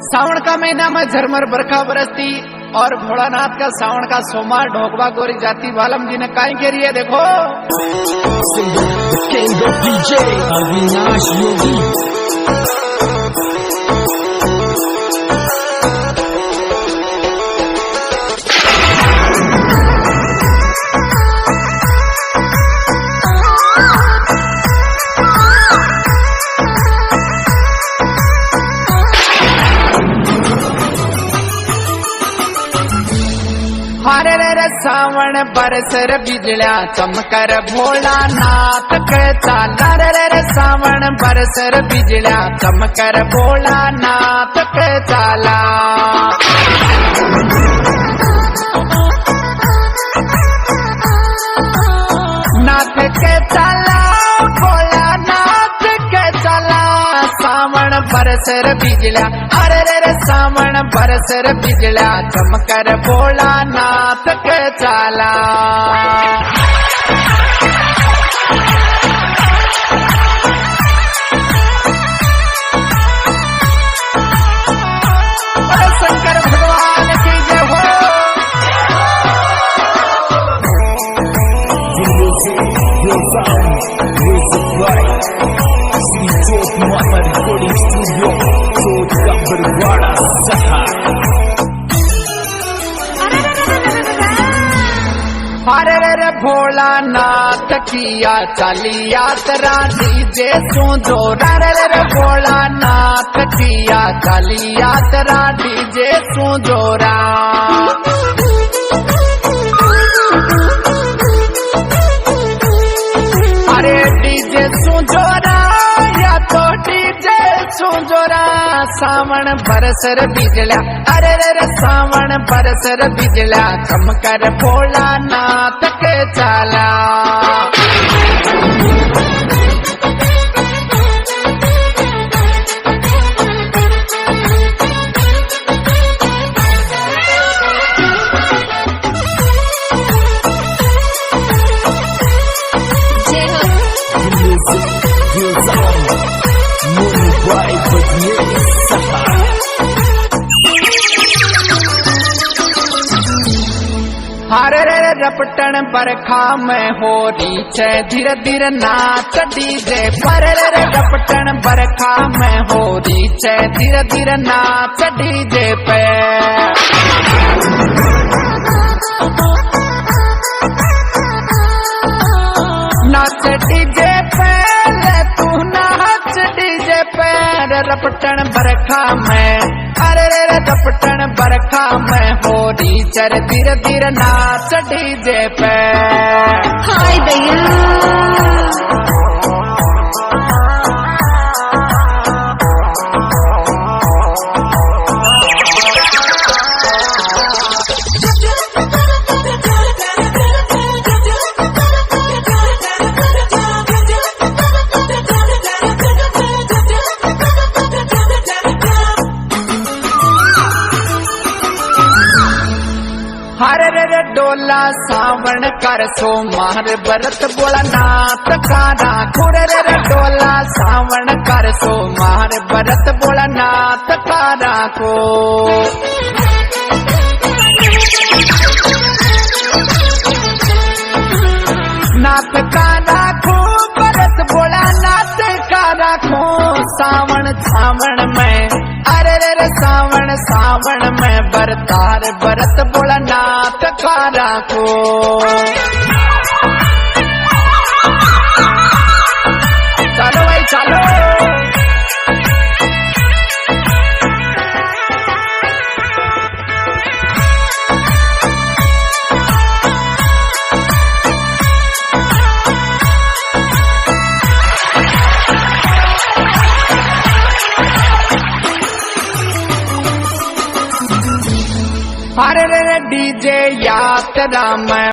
सावन का महीना में झरमर बरखा बरसती और भोलानाथ का सावन का सोमवार ढोकवा गोरी जाती बालम जी ने काय के लिए देखो DJ अविनाश योगी। हरे रे सावन बरसर बिजलिया चमकर भोलानाथ के चाला रे सावन बरसर बिजलिया चमकर भोलानाथ के चाला। नाथ के चाला भोलानाथ के चाला सावन बरसर बिजलिया अरे रे सावन बरसर बिजलिया चमकर भोलानाथ के चाला। शंकर भगवान की जय हो। हरे रे भोलानाथ किया चली यात्रा डीजे सुनो रे भोलानाथ किया चली यात्रा डीजे सुजोरा। अरे डीजे सुजोरा या तो डीजे सुजोरा सावन बरसर बिजलिया अरे रे सावन बरसर बिजलिया चमकर भोलानाथ के चाला। हरे रे रपटन बरखा में हो रीचे धीरे धीरे नाच डीजे पर रे रपटन बरखा में हो रीचे धीरे धीरे नाच डीजे पे। नाच डीजे पे तू नाच डीजे पे रपटन बरखा में अरे रे रपटन बरखा में हो रीचर धीरे धीरे नाच डीजे पे। हाय दैया हरे रे डोला सावन कर सो मार बरत बोला नाथ कारा खुरे रे डोला सावन कर सो मार बरत बोला नाथ कारा को। नाथ कारा को बरत बोला नाथ कारा को सावन सावन में अरे रे सावन सावन में बरतार बरत बोला नाथ कारा को। चलो भाई चलो हरे रे डीजे यात्रा में